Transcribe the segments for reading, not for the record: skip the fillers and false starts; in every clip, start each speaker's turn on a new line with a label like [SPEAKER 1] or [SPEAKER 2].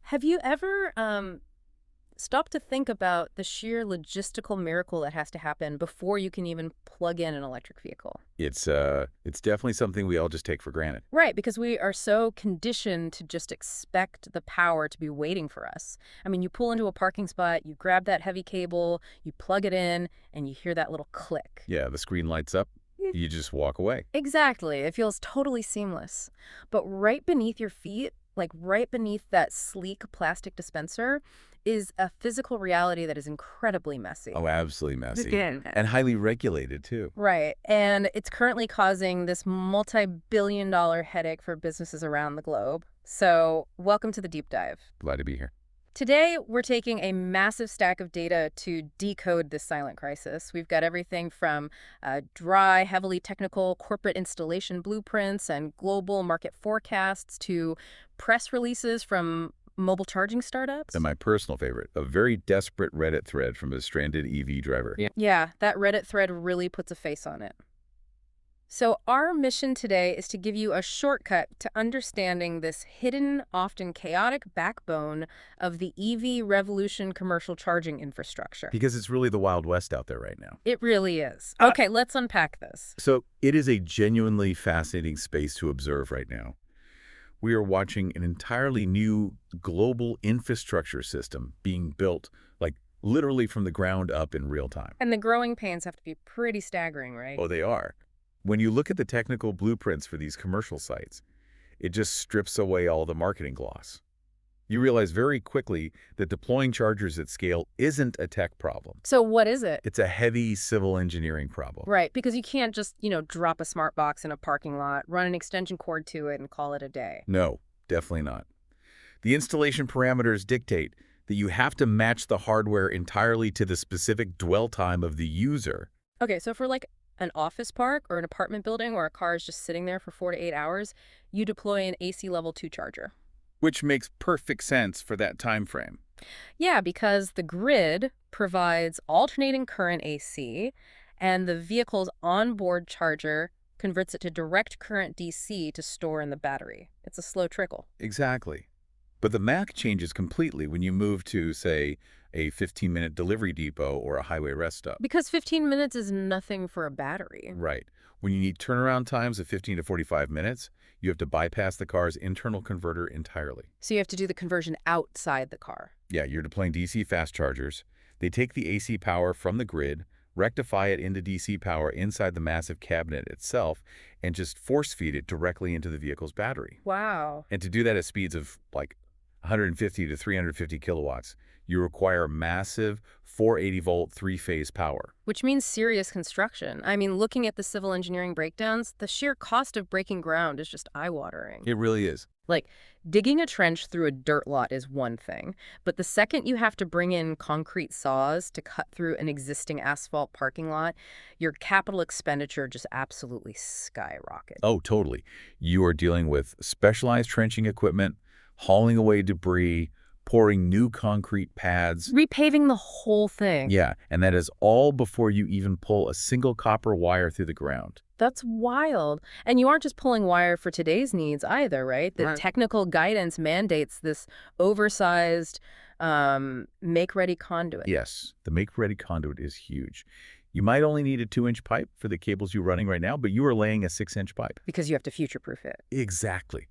[SPEAKER 1] Have you ever stopped to think about the sheer logistical miracle that has to happen before you can even plug in an electric vehicle?
[SPEAKER 2] It's definitely something we all just take for granted.
[SPEAKER 1] Right, because we are so conditioned to just expect the power to be waiting for us. I mean, you pull into a parking spot, you grab that heavy cable, you plug it in, and you hear that little click.
[SPEAKER 2] Yeah, the screen lights up, you just walk away.
[SPEAKER 1] Exactly. It feels totally seamless. But right beneath your feet, like right beneath that sleek plastic dispenser, is a physical reality that is incredibly messy.
[SPEAKER 2] Oh, absolutely messy.
[SPEAKER 1] Again.
[SPEAKER 2] And highly regulated too.
[SPEAKER 1] Right. And it's currently causing this multi-billion-dollar headache for businesses around the globe. So, welcome to the deep dive.
[SPEAKER 2] Glad to be here.
[SPEAKER 1] Today, we're taking a massive stack of data to decode this silent crisis. We've got everything from dry, heavily technical corporate installation blueprints and global market forecasts to press releases from mobile charging startups.
[SPEAKER 2] And my personal favorite, a very desperate Reddit thread from a stranded EV driver.
[SPEAKER 1] Yeah, that Reddit thread really puts a face on it. So our mission today is to give you a shortcut to understanding this hidden, often chaotic backbone of the EV revolution commercial charging infrastructure.
[SPEAKER 2] Because it's really the Wild West out there right now.
[SPEAKER 1] It really is. Okay, let's unpack this.
[SPEAKER 2] So it is a genuinely fascinating space to observe right now. We are watching an entirely new global infrastructure system being built, like literally from the ground up in real time.
[SPEAKER 1] And the growing pains have to be pretty staggering, right?
[SPEAKER 2] Oh, they are. When you look at the technical blueprints for these commercial sites, it just strips away all the marketing gloss. You realize very quickly that deploying chargers at scale isn't a tech problem.
[SPEAKER 1] So what is it?
[SPEAKER 2] It's a heavy civil engineering problem.
[SPEAKER 1] Right, because you can't just, drop a smart box in a parking lot, run an extension cord to it, and call it a day.
[SPEAKER 2] No, definitely not. The installation parameters dictate that you have to match the hardware entirely to the specific dwell time of the user.
[SPEAKER 1] Okay, so for like an office park or an apartment building where a car is just sitting there for 4 to 8 hours, you deploy an AC level 2 charger.
[SPEAKER 2] Which makes perfect sense for that time frame.
[SPEAKER 1] Yeah, because the grid provides alternating current AC, and the vehicle's onboard charger converts it to direct current DC to store in the battery. It's a slow trickle.
[SPEAKER 2] Exactly. But the math changes completely when you move to, say, a 15-minute delivery depot or a highway rest stop.
[SPEAKER 1] Because 15 minutes is nothing for a battery.
[SPEAKER 2] Right. When you need turnaround times of 15 to 45 minutes, you have to bypass the car's internal converter entirely.
[SPEAKER 1] So you have to do the conversion outside the car.
[SPEAKER 2] Yeah, you're deploying DC fast chargers. They take the AC power from the grid, rectify it into DC power inside the massive cabinet itself, and just force feed it directly into the vehicle's battery.
[SPEAKER 1] Wow.
[SPEAKER 2] And to do that at speeds of like 150 to 350 kilowatts, you require massive 480-volt three-phase power.
[SPEAKER 1] Which means serious construction. I mean, looking at the civil engineering breakdowns, the sheer cost of breaking ground is just eye-watering.
[SPEAKER 2] It really is.
[SPEAKER 1] Like, digging a trench through a dirt lot is one thing, but the second you have to bring in concrete saws to cut through an existing asphalt parking lot, your capital expenditure just absolutely skyrockets.
[SPEAKER 2] Oh, totally. You are dealing with specialized trenching equipment, hauling away debris, pouring new concrete pads.
[SPEAKER 1] Repaving the whole thing.
[SPEAKER 2] Yeah, and that is all before you even pull a single copper wire through the ground.
[SPEAKER 1] That's wild. And you aren't just pulling wire for today's needs either, right? The technical guidance mandates this oversized make-ready conduit.
[SPEAKER 2] Yes, the make-ready conduit is huge. You might only need a 2-inch pipe for the cables you're running right now, but you are laying a 6-inch pipe.
[SPEAKER 1] Because you have to future-proof it.
[SPEAKER 2] Exactly.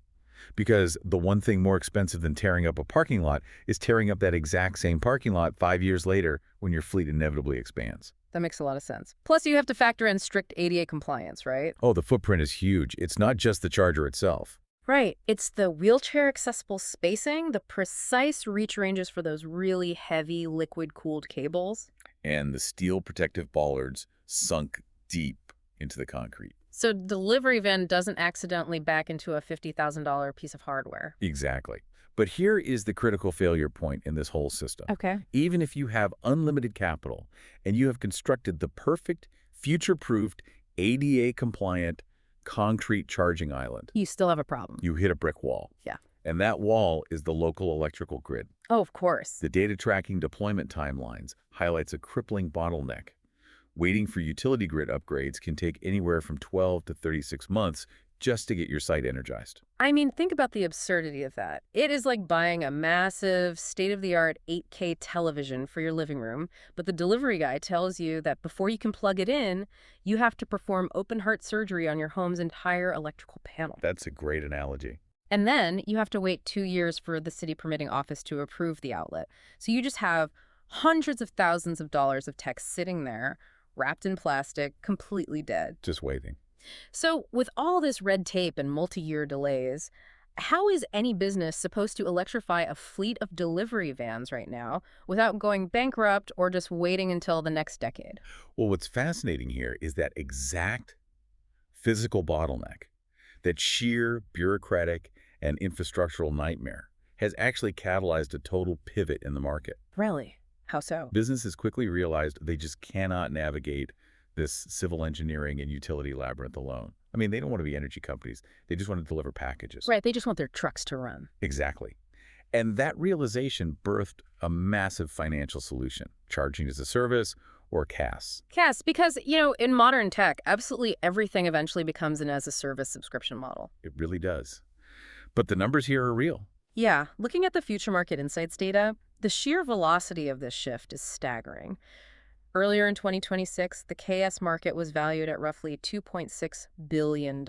[SPEAKER 2] Because the one thing more expensive than tearing up a parking lot is tearing up that exact same parking lot 5 years later when your fleet inevitably expands.
[SPEAKER 1] That makes a lot of sense. Plus, you have to factor in strict ADA compliance, right?
[SPEAKER 2] Oh, the footprint is huge. It's not just the charger itself.
[SPEAKER 1] Right. It's the wheelchair-accessible spacing, the precise reach ranges for those really heavy liquid-cooled cables.
[SPEAKER 2] And the steel protective bollards sunk deep into the concrete.
[SPEAKER 1] So delivery van doesn't accidentally back into a $50,000 piece of hardware.
[SPEAKER 2] Exactly. But here is the critical failure point in this whole system.
[SPEAKER 1] Okay.
[SPEAKER 2] Even if you have unlimited capital and you have constructed the perfect, future-proofed, ADA-compliant concrete charging island,
[SPEAKER 1] You still have a problem.
[SPEAKER 2] you hit a brick wall.
[SPEAKER 1] Yeah.
[SPEAKER 2] And that wall is the local electrical grid.
[SPEAKER 1] Oh, of course.
[SPEAKER 2] The data tracking deployment timelines highlights a crippling bottleneck. Waiting for utility grid upgrades can take anywhere from 12 to 36 months just to get your site energized.
[SPEAKER 1] I mean, think about the absurdity of that. It is like buying a massive, state-of-the-art 8K television for your living room, but the delivery guy tells you that before you can plug it in, you have to perform open-heart surgery on your home's entire electrical panel.
[SPEAKER 2] That's a great analogy.
[SPEAKER 1] And then you have to wait 2 years for the city permitting office to approve the outlet. So you just have hundreds of thousands of dollars of tech sitting there, wrapped in plastic, completely dead.
[SPEAKER 2] Just waiting.
[SPEAKER 1] So, with all this red tape and multi-year delays, how is any business supposed to electrify a fleet of delivery vans right now without going bankrupt or just waiting until the next decade?
[SPEAKER 2] Well, what's fascinating here is that exact physical bottleneck, that sheer bureaucratic and infrastructural nightmare, has actually catalyzed a total pivot in the market.
[SPEAKER 1] Really? How so?
[SPEAKER 2] Businesses quickly realized they just cannot navigate this civil engineering and utility labyrinth alone. I mean, they don't want to be energy companies. They just want to deliver packages.
[SPEAKER 1] Right, they just want their trucks to run.
[SPEAKER 2] Exactly. And that realization birthed a massive financial solution, charging as a service or CaaS.
[SPEAKER 1] Yes, because, in modern tech, absolutely everything eventually becomes an as-a-service subscription model.
[SPEAKER 2] It really does. But the numbers here are real.
[SPEAKER 1] Yeah, looking at the Future Market Insights data, the sheer velocity of this shift is staggering. Earlier in 2026, the KS market was valued at roughly $2.6 billion.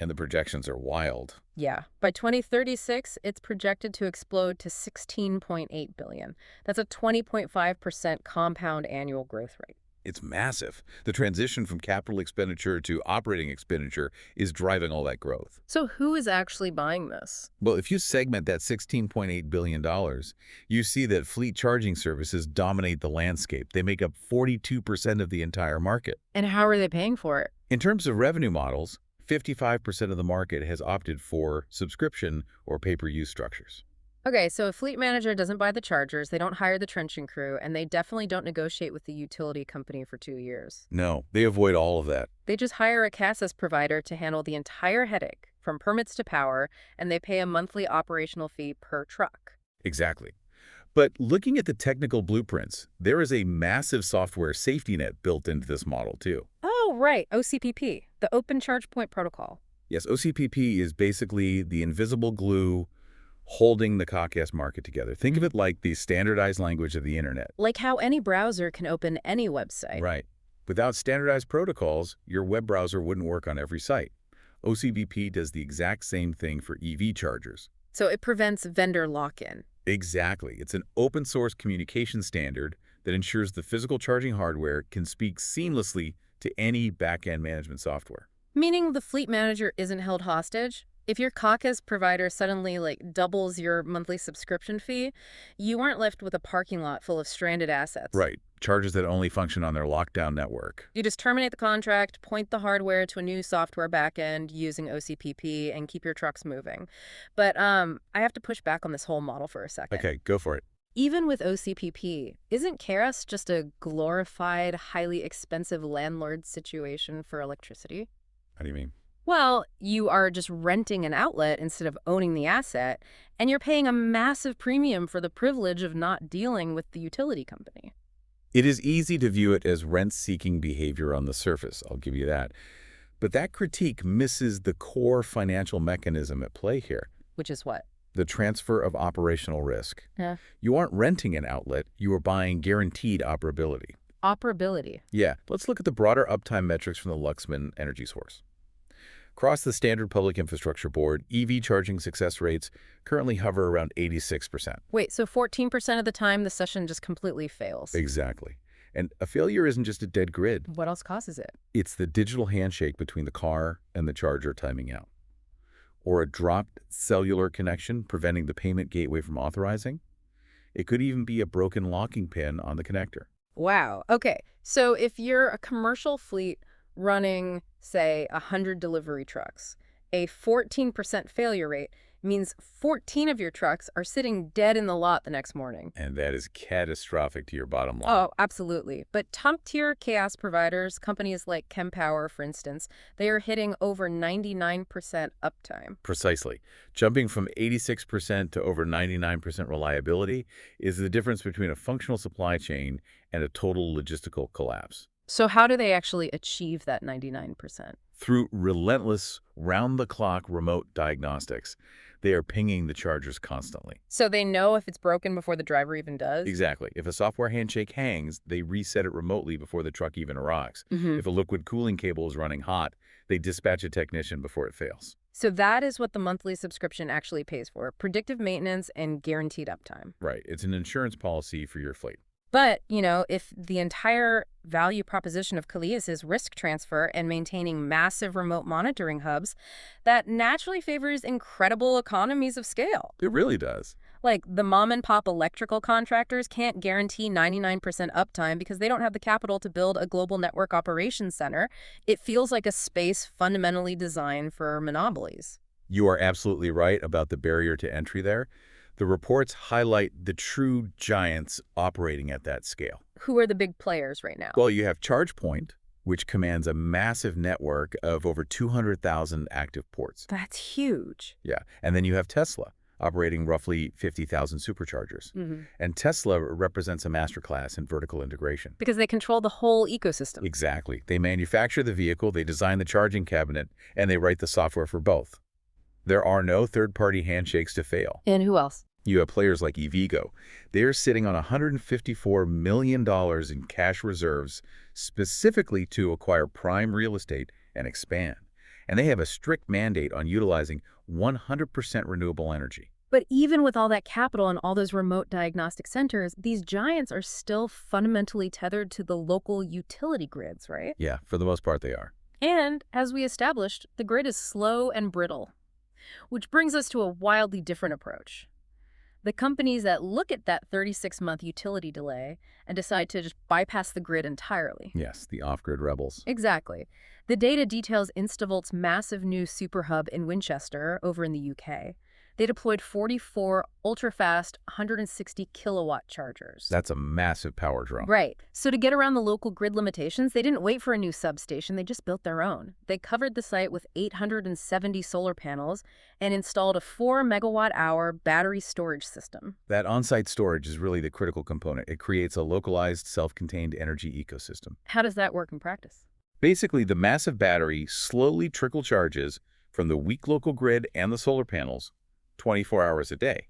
[SPEAKER 2] And the projections are wild.
[SPEAKER 1] Yeah. By 2036, it's projected to explode to $16.8 billion. That's a 20.5% compound annual growth rate.
[SPEAKER 2] It's massive. The transition from capital expenditure to operating expenditure is driving all that growth.
[SPEAKER 1] So who is actually buying this?
[SPEAKER 2] Well, if you segment that $16.8 billion, you see that fleet charging services dominate the landscape. They make up 42% of the entire market.
[SPEAKER 1] And how are they paying for it?
[SPEAKER 2] In terms of revenue models, 55% of the market has opted for subscription or pay-per-use structures.
[SPEAKER 1] Okay, so a fleet manager doesn't buy the chargers, they don't hire the trenching crew, and they definitely don't negotiate with the utility company for 2 years.
[SPEAKER 2] No, they avoid all of that.
[SPEAKER 1] They just hire a CASAS provider to handle the entire headache, from permits to power, and they pay a monthly operational fee per truck.
[SPEAKER 2] Exactly. But looking at the technical blueprints, there is a massive software safety net built into this model, too.
[SPEAKER 1] Oh, right, OCPP, the Open Charge Point Protocol.
[SPEAKER 2] Yes, OCPP is basically the invisible glue holding the CaaS market together. Think of it like the standardized language of the internet.
[SPEAKER 1] Like how any browser can open any website.
[SPEAKER 2] Right. Without standardized protocols, your web browser wouldn't work on every site. OCPP does the exact same thing for EV chargers.
[SPEAKER 1] So it prevents vendor lock-in.
[SPEAKER 2] Exactly. It's an open source communication standard that ensures the physical charging hardware can speak seamlessly to any back-end management software.
[SPEAKER 1] Meaning the fleet manager isn't held hostage? If your CaaS provider suddenly doubles your monthly subscription fee, you aren't left with a parking lot full of stranded assets.
[SPEAKER 2] Right. Chargers that only function on their lockdown network.
[SPEAKER 1] You just terminate the contract, point the hardware to a new software backend using OCPP, and keep your trucks moving. But I have to push back on this whole model for a second.
[SPEAKER 2] Okay, go for it.
[SPEAKER 1] Even with OCPP, isn't KaaS just a glorified, highly expensive landlord situation for electricity?
[SPEAKER 2] How do you mean?
[SPEAKER 1] Well, you are just renting an outlet instead of owning the asset, and you're paying a massive premium for the privilege of not dealing with the utility company.
[SPEAKER 2] It is easy to view it as rent-seeking behavior on the surface, I'll give you that. But that critique misses the core financial mechanism at play here.
[SPEAKER 1] Which is what?
[SPEAKER 2] The transfer of operational risk.
[SPEAKER 1] Yeah.
[SPEAKER 2] You aren't renting an outlet, you are buying guaranteed operability.
[SPEAKER 1] Operability.
[SPEAKER 2] Yeah, let's look at the broader uptime metrics from the Luxman energy source. Across the standard public infrastructure board, EV charging success rates currently hover around 86%.
[SPEAKER 1] Wait, so 14% of the time the session just completely fails?
[SPEAKER 2] Exactly. And a failure isn't just a dead grid.
[SPEAKER 1] What else causes it?
[SPEAKER 2] It's the digital handshake between the car and the charger timing out. Or a dropped cellular connection preventing the payment gateway from authorizing. It could even be a broken locking pin on the connector.
[SPEAKER 1] Wow. Okay, so if you're a commercial fleet running, say, 100 delivery trucks, a 14% failure rate means 14 of your trucks are sitting dead in the lot the next morning.
[SPEAKER 2] And that is catastrophic to your bottom line.
[SPEAKER 1] Oh, absolutely. But top-tier KaaS providers, companies like Kempower, for instance, they are hitting over 99% uptime.
[SPEAKER 2] Precisely. Jumping from 86% to over 99% reliability is the difference between a functional supply chain and a total logistical collapse.
[SPEAKER 1] So how do they actually achieve that 99%?
[SPEAKER 2] Through relentless, round-the-clock remote diagnostics, they are pinging the chargers constantly.
[SPEAKER 1] So they know if it's broken before the driver even does?
[SPEAKER 2] Exactly. If a software handshake hangs, they reset it remotely before the truck even arrives.
[SPEAKER 1] Hmm.
[SPEAKER 2] If a liquid cooling cable is running hot, they dispatch a technician before it fails.
[SPEAKER 1] So that is what the monthly subscription actually pays for, predictive maintenance and guaranteed uptime.
[SPEAKER 2] Right. It's an insurance policy for your fleet.
[SPEAKER 1] But, if the entire value proposition of Calias is risk transfer and maintaining massive remote monitoring hubs, that naturally favors incredible economies of scale.
[SPEAKER 2] It really does.
[SPEAKER 1] Like, the mom-and-pop electrical contractors can't guarantee 99% uptime because they don't have the capital to build a global network operations center. It feels like a space fundamentally designed for monopolies.
[SPEAKER 2] You are absolutely right about the barrier to entry there. The reports highlight the true giants operating at that scale.
[SPEAKER 1] Who are the big players right now?
[SPEAKER 2] Well, you have ChargePoint, which commands a massive network of over 200,000 active ports.
[SPEAKER 1] That's huge.
[SPEAKER 2] Yeah. And then you have Tesla, operating roughly 50,000 superchargers. And Tesla represents a masterclass in vertical integration.
[SPEAKER 1] Because they control the whole ecosystem.
[SPEAKER 2] Exactly. They manufacture the vehicle, they design the charging cabinet, and they write the software for both. There are no third-party handshakes to fail.
[SPEAKER 1] And who else?
[SPEAKER 2] You have players like EVgo. They're sitting on $154 million in cash reserves specifically to acquire prime real estate and expand. And they have a strict mandate on utilizing 100% renewable energy.
[SPEAKER 1] But even with all that capital and all those remote diagnostic centers, these giants are still fundamentally tethered to the local utility grids, right?
[SPEAKER 2] Yeah, for the most part they are.
[SPEAKER 1] And, as we established, the grid is slow and brittle. Which brings us to a wildly different approach. The companies that look at that 36-month utility delay and decide to just bypass the grid entirely.
[SPEAKER 2] Yes, the off-grid rebels.
[SPEAKER 1] Exactly. The data details Instavolt's massive new super hub in Winchester over in the UK. They deployed 44 ultra-fast 160-kilowatt chargers.
[SPEAKER 2] That's a massive power draw.
[SPEAKER 1] Right. So to get around the local grid limitations, they didn't wait for a new substation. They just built their own. They covered the site with 870 solar panels and installed a 4-megawatt-hour battery storage system.
[SPEAKER 2] That on-site storage is really the critical component. It creates a localized, self-contained energy ecosystem.
[SPEAKER 1] How does that work in practice?
[SPEAKER 2] Basically, the massive battery slowly trickle charges from the weak local grid and the solar panels 24 hours a day.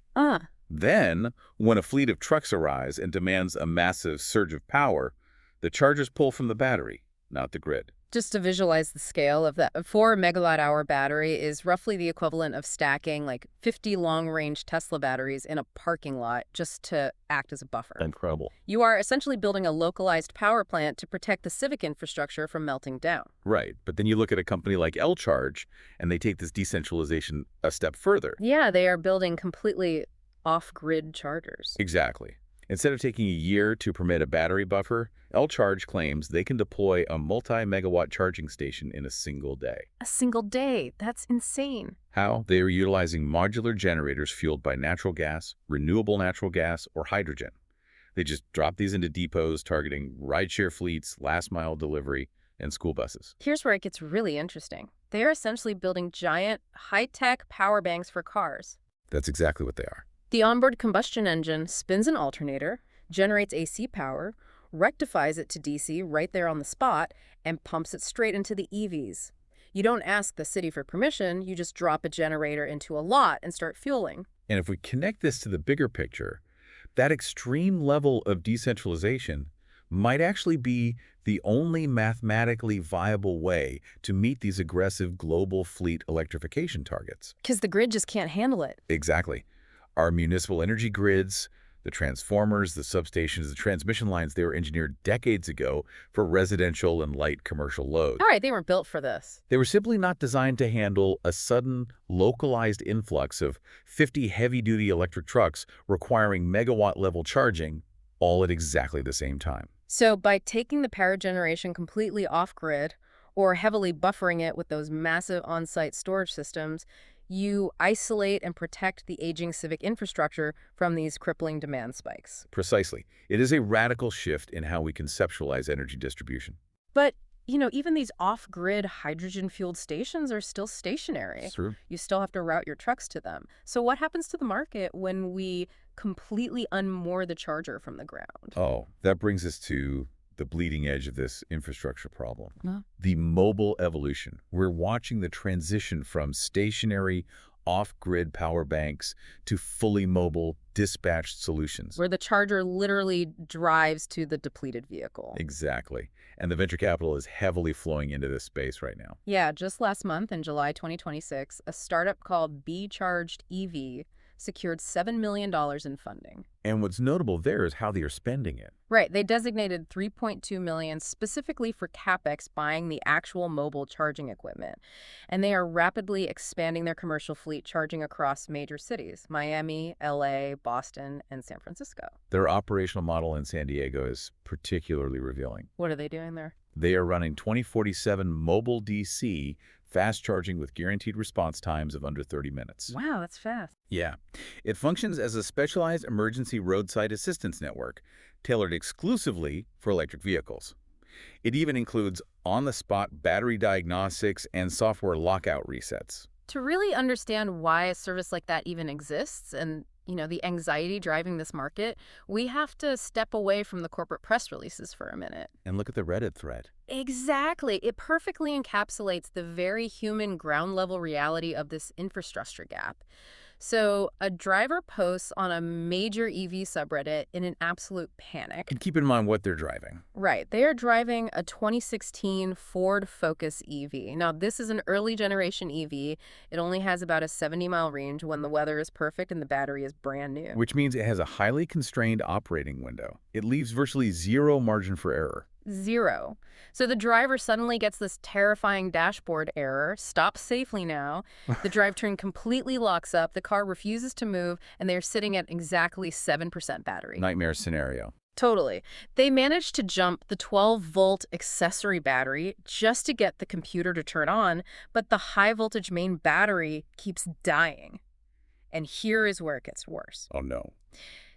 [SPEAKER 2] Then, when a fleet of trucks arrives and demands a massive surge of power, the chargers pull from the battery, not the grid.
[SPEAKER 1] Just to visualize the scale of that, a 4-megawatt-hour battery is roughly the equivalent of stacking like 50 long-range Tesla batteries in a parking lot just to act as a buffer.
[SPEAKER 2] Incredible.
[SPEAKER 1] You are essentially building a localized power plant to protect the civic infrastructure from melting down.
[SPEAKER 2] Right, but then you look at a company like L-Charge, and they take this decentralization a step further.
[SPEAKER 1] Yeah, they are building completely off-grid chargers.
[SPEAKER 2] Exactly. Instead of taking a year to permit a battery buffer, L-Charge claims they can deploy a multi-megawatt charging station in a single day.
[SPEAKER 1] A single day? That's insane.
[SPEAKER 2] How? They are utilizing modular generators fueled by natural gas, renewable natural gas, or hydrogen. They just drop these into depots targeting rideshare fleets, last-mile delivery, and school buses.
[SPEAKER 1] Here's where it gets really interesting. They are essentially building giant, high-tech power banks for cars.
[SPEAKER 2] That's exactly what they are.
[SPEAKER 1] The onboard combustion engine spins an alternator, generates AC power, rectifies it to DC right there on the spot, and pumps it straight into the EVs. You don't ask the city for permission, you just drop a generator into a lot and start fueling.
[SPEAKER 2] And if we connect this to the bigger picture, that extreme level of decentralization might actually be the only mathematically viable way to meet these aggressive global fleet electrification targets.
[SPEAKER 1] Because the grid just can't handle it.
[SPEAKER 2] Exactly. Our municipal energy grids, the transformers, the substations, the transmission lines, they were engineered decades ago for residential and light commercial load.
[SPEAKER 1] All right, they weren't built for this.
[SPEAKER 2] They were simply not designed to handle a sudden, localized influx of 50 heavy-duty electric trucks requiring megawatt-level charging all at exactly the same time.
[SPEAKER 1] So by taking the power generation completely off-grid or heavily buffering it with those massive on-site storage systems, you isolate and protect the aging civic infrastructure from these crippling demand spikes.
[SPEAKER 2] Precisely. It is a radical shift in how we conceptualize energy distribution.
[SPEAKER 1] But, even these off-grid hydrogen-fueled stations are still stationary.
[SPEAKER 2] It's true.
[SPEAKER 1] You still have to route your trucks to them. So what happens to the market when we completely unmoor the charger from the ground?
[SPEAKER 2] Oh, that brings us to the bleeding edge of this infrastructure problem.
[SPEAKER 1] Well,
[SPEAKER 2] The mobile evolution. We're watching the transition from stationary, off-grid power banks to fully mobile, dispatched solutions.
[SPEAKER 1] where the charger literally drives to the depleted vehicle.
[SPEAKER 2] Exactly. And the venture capital is heavily flowing into this space right now.
[SPEAKER 1] Yeah, just last month in July 2026, a startup called Be Charged EV secured $7 million in funding.
[SPEAKER 2] And what's notable there is how they are spending it.
[SPEAKER 1] Right, they designated $3.2 million specifically for CapEx buying the actual mobile charging equipment. And they are rapidly expanding their commercial fleet charging across major cities, Miami, LA, Boston, and San Francisco.
[SPEAKER 2] Their operational model in San Diego is particularly revealing.
[SPEAKER 1] What are they doing there?
[SPEAKER 2] They are running 2047 mobile DC fast charging with guaranteed response times of under 30 minutes.
[SPEAKER 1] Wow, that's fast.
[SPEAKER 2] Yeah. It functions as a specialized emergency roadside assistance network tailored exclusively for electric vehicles. It even includes on-the-spot battery diagnostics and software lockout resets.
[SPEAKER 1] To really understand why a service like that even exists and, the anxiety driving this market, we have to step away from the corporate press releases for a minute.
[SPEAKER 2] And look at the Reddit thread.
[SPEAKER 1] Exactly. It perfectly encapsulates the very human ground level reality of this infrastructure gap. So a driver posts on a major EV subreddit in an absolute panic.
[SPEAKER 2] And keep in mind what they're driving.
[SPEAKER 1] Right. They are driving a 2016 Ford Focus EV. Now, this is an early generation EV. It only has about a 70-mile range when the weather is perfect and the battery is brand new.
[SPEAKER 2] Which means it has a highly constrained operating window. It leaves virtually zero margin for error.
[SPEAKER 1] Zero. So the driver suddenly gets this terrifying dashboard error, stops safely now, the drivetrain completely locks up, the car refuses to move, and they're sitting at exactly 7% battery.
[SPEAKER 2] Nightmare scenario.
[SPEAKER 1] Totally. They managed to jump the 12-volt accessory battery just to get the computer to turn on, but the high-voltage main battery keeps dying. And here is where it gets worse.
[SPEAKER 2] Oh, no.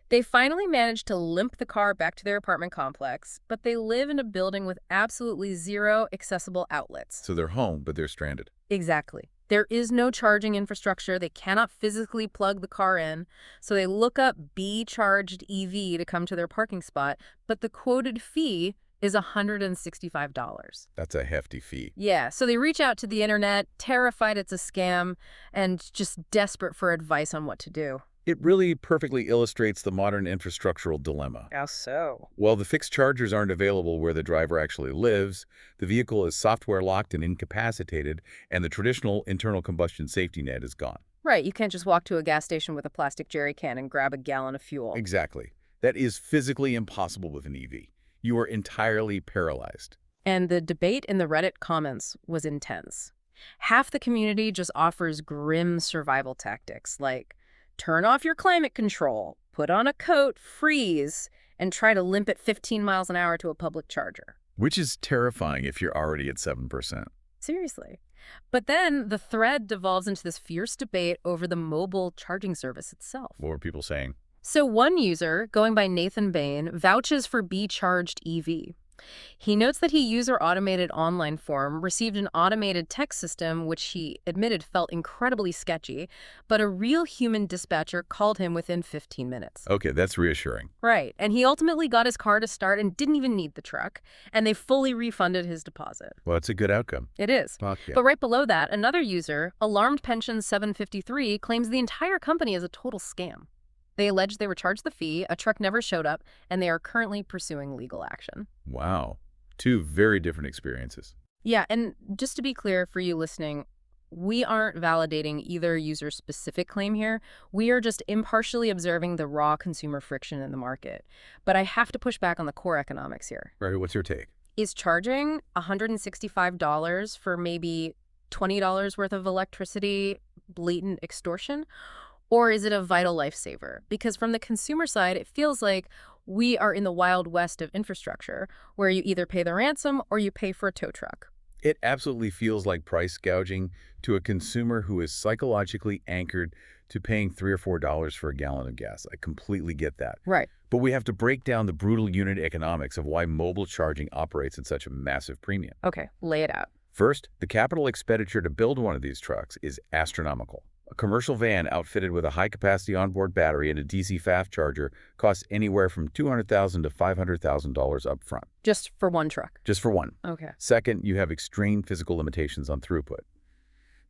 [SPEAKER 1] They finally managed to limp the car back to their apartment complex, but they live in a building with absolutely zero accessible outlets.
[SPEAKER 2] So they're home, but they're stranded.
[SPEAKER 1] Exactly. There is no charging infrastructure. They cannot physically plug the car in. So they look up Be Charged EV to come to their parking spot, but the quoted fee is $165.
[SPEAKER 2] That's a hefty fee.
[SPEAKER 1] Yeah, so they reach out to the internet, terrified it's a scam, and just desperate for advice on what to do.
[SPEAKER 2] It really perfectly illustrates the modern infrastructural dilemma.
[SPEAKER 1] How so?
[SPEAKER 2] While the fixed chargers aren't available where the driver actually lives, the vehicle is software locked and incapacitated, and the traditional internal combustion safety net is gone.
[SPEAKER 1] Right, you can't just walk to a gas station with a plastic jerry can and grab a gallon of fuel.
[SPEAKER 2] Exactly. That is physically impossible with an EV. You are entirely paralyzed.
[SPEAKER 1] And the debate in the Reddit comments was intense. Half the community just offers grim survival tactics like turn off your climate control, put on a coat, freeze, and try to limp at 15 miles an hour to a public charger.
[SPEAKER 2] Which is terrifying if you're already at 7%.
[SPEAKER 1] Seriously. But then the thread devolves into this fierce debate over the mobile charging service itself.
[SPEAKER 2] What were people saying?
[SPEAKER 1] So one user, going by Nathan Bain, vouches for Be Charged EV. He notes that he used our automated online form, received an automated text system, which he admitted felt incredibly sketchy, but a real human dispatcher called him within 15 minutes.
[SPEAKER 2] Okay, that's reassuring.
[SPEAKER 1] Right, and he ultimately got his car to start and didn't even need the truck, and they fully refunded his deposit.
[SPEAKER 2] Well, that's a good outcome.
[SPEAKER 1] It is.
[SPEAKER 2] Fuck yeah.
[SPEAKER 1] But right below that, another user, Alarmed Pension 753, claims the entire company is a total scam. They allege they were charged the fee, a truck never showed up, and they are currently pursuing legal action.
[SPEAKER 2] Wow. Two very different experiences.
[SPEAKER 1] Yeah, and just to be clear for you listening, we aren't validating either user's specific claim here. We are just impartially observing the raw consumer friction in the market. But I have to push back on the core economics here.
[SPEAKER 2] Right, what's your take?
[SPEAKER 1] Is charging $165 for maybe $20 worth of electricity blatant extortion? Or is it a vital lifesaver? Because from the consumer side, it feels like we are in the wild west of infrastructure, where you either pay the ransom or you pay for a tow truck.
[SPEAKER 2] It absolutely feels like price gouging to a consumer who is psychologically anchored to paying $3 or $4 for a gallon of gas. I completely get that.
[SPEAKER 1] Right.
[SPEAKER 2] But we have to break down the brutal unit economics of why mobile charging operates at such a massive premium.
[SPEAKER 1] Okay, lay it out.
[SPEAKER 2] First, the capital expenditure to build one of these trucks is astronomical. A commercial van outfitted with a high-capacity onboard battery and a DC fast charger costs anywhere from $200,000 to $500,000 up front,
[SPEAKER 1] Just for one truck.
[SPEAKER 2] just for one.
[SPEAKER 1] Okay.
[SPEAKER 2] Second, you have extreme physical limitations on throughput.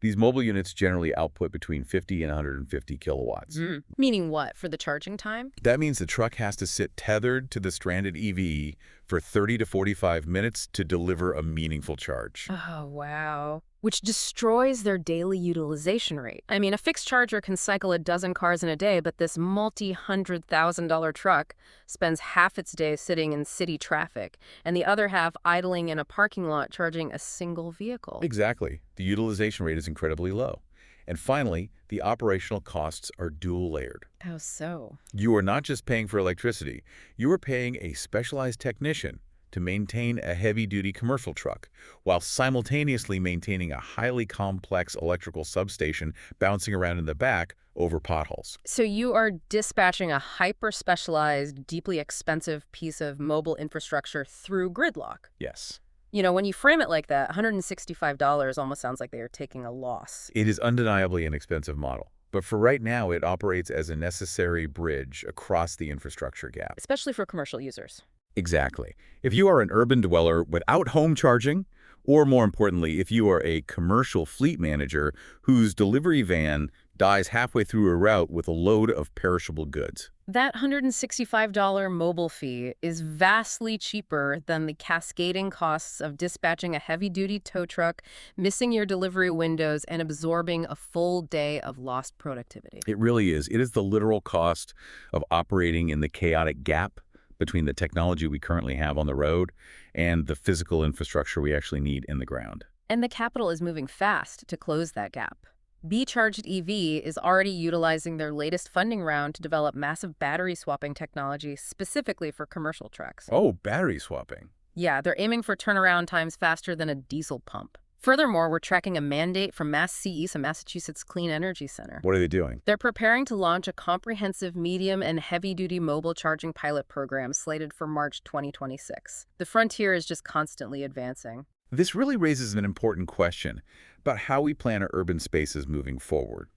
[SPEAKER 2] These mobile units generally output between 50 and 150 kilowatts.
[SPEAKER 1] Meaning what? For the charging time?
[SPEAKER 2] That means the truck has to sit tethered to the stranded EV for 30 to 45 minutes to deliver a meaningful charge.
[SPEAKER 1] Oh, wow. Which destroys their daily utilization rate. I mean, a fixed charger can cycle a dozen cars in a day, but this multi-$100,000 truck spends half its day sitting in city traffic and the other half idling in a parking lot charging a single vehicle.
[SPEAKER 2] Exactly. The utilization rate is incredibly low. And finally, the operational costs are dual-layered.
[SPEAKER 1] How so?
[SPEAKER 2] You are not just paying for electricity. You are paying a specialized technician to maintain a heavy-duty commercial truck, while simultaneously maintaining a highly complex electrical substation bouncing around in the back over potholes.
[SPEAKER 1] So you are dispatching a hyper-specialized, deeply expensive piece of mobile infrastructure through gridlock.
[SPEAKER 2] Yes.
[SPEAKER 1] You know, when you frame it like that, $165 almost sounds like they are taking a loss.
[SPEAKER 2] It is undeniably an expensive model, but for right now, it operates as a necessary bridge across the infrastructure gap.
[SPEAKER 1] Especially for commercial users.
[SPEAKER 2] Exactly. If you are an urban dweller without home charging, or more importantly, if you are a commercial fleet manager whose delivery van dies halfway through a route with a load of perishable goods.
[SPEAKER 1] That $165 mobile fee is vastly cheaper than the cascading costs of dispatching a heavy-duty tow truck, missing your delivery windows, and absorbing a full day of lost productivity.
[SPEAKER 2] It really is. It is the literal cost of operating in the chaotic gap between the technology we currently have on the road and the physical infrastructure we actually need in the ground.
[SPEAKER 1] And the capital is moving fast to close that gap. Be-Charged EV is already utilizing their latest funding round to develop massive battery swapping technology specifically for commercial trucks.
[SPEAKER 2] Oh, battery swapping.
[SPEAKER 1] Yeah, they're aiming for turnaround times faster than a diesel pump. Furthermore, we're tracking a mandate from MassCE, so Massachusetts Clean Energy Center.
[SPEAKER 2] What are they doing?
[SPEAKER 1] They're preparing to launch a comprehensive medium and heavy-duty mobile charging pilot program slated for March 2026. The frontier is just constantly advancing.
[SPEAKER 2] This really raises an important question about how we plan our urban spaces moving forward.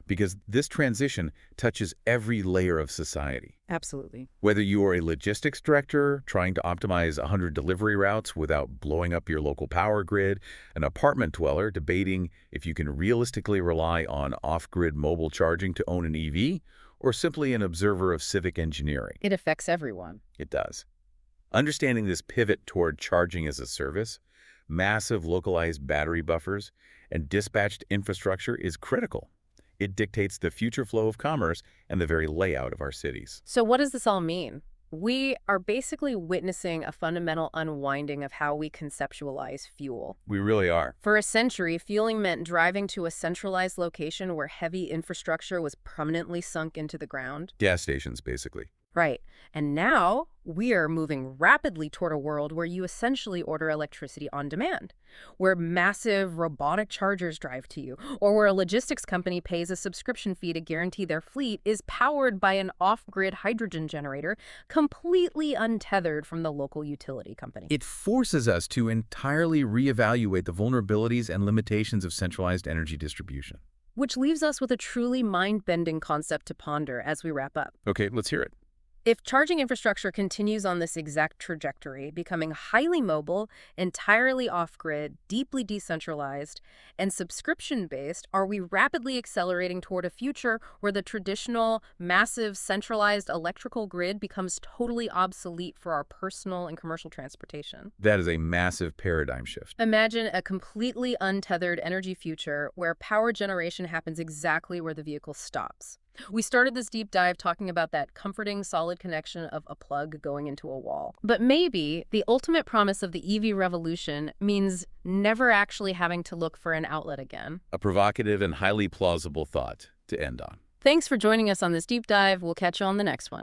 [SPEAKER 2] Because this transition touches every layer of society.
[SPEAKER 1] Absolutely.
[SPEAKER 2] Whether you are a logistics director trying to optimize 100 delivery routes without blowing up your local power grid, an apartment dweller debating if you can realistically rely on off-grid mobile charging to own an EV, or simply an observer of civic engineering.
[SPEAKER 1] It affects everyone.
[SPEAKER 2] It does. Understanding this pivot toward charging as a service, massive localized battery buffers, and dispatched infrastructure is critical. It dictates the future flow of commerce and the very layout of our cities.
[SPEAKER 1] So what does this all mean? We are basically witnessing a fundamental unwinding of how we conceptualize fuel.
[SPEAKER 2] We really are.
[SPEAKER 1] For a century, fueling meant driving to a centralized location where heavy infrastructure was permanently sunk into the ground.
[SPEAKER 2] Gas stations, basically.
[SPEAKER 1] Right. And now we are moving rapidly toward a world where you essentially order electricity on demand, where massive robotic chargers drive to you, or where a logistics company pays a subscription fee to guarantee their fleet is powered by an off-grid hydrogen generator completely untethered from the local utility company.
[SPEAKER 2] It forces us to entirely reevaluate the vulnerabilities and limitations of centralized energy distribution.
[SPEAKER 1] Which leaves us with a truly mind-bending concept to ponder as we wrap up.
[SPEAKER 2] Okay, let's hear it.
[SPEAKER 1] If charging infrastructure continues on this exact trajectory, becoming highly mobile, entirely off-grid, deeply decentralized, and subscription-based, are we rapidly accelerating toward a future where the traditional, massive, centralized electrical grid becomes totally obsolete for our personal and commercial transportation?
[SPEAKER 2] That is a massive paradigm shift.
[SPEAKER 1] Imagine a completely untethered energy future where power generation happens exactly where the vehicle stops. We started this deep dive talking about that comforting, solid connection of a plug going into a wall. But maybe the ultimate promise of the EV revolution means never actually having to look for an outlet again.
[SPEAKER 2] A provocative and highly plausible thought to end on.
[SPEAKER 1] Thanks for joining us on this deep dive. We'll catch you on the next one.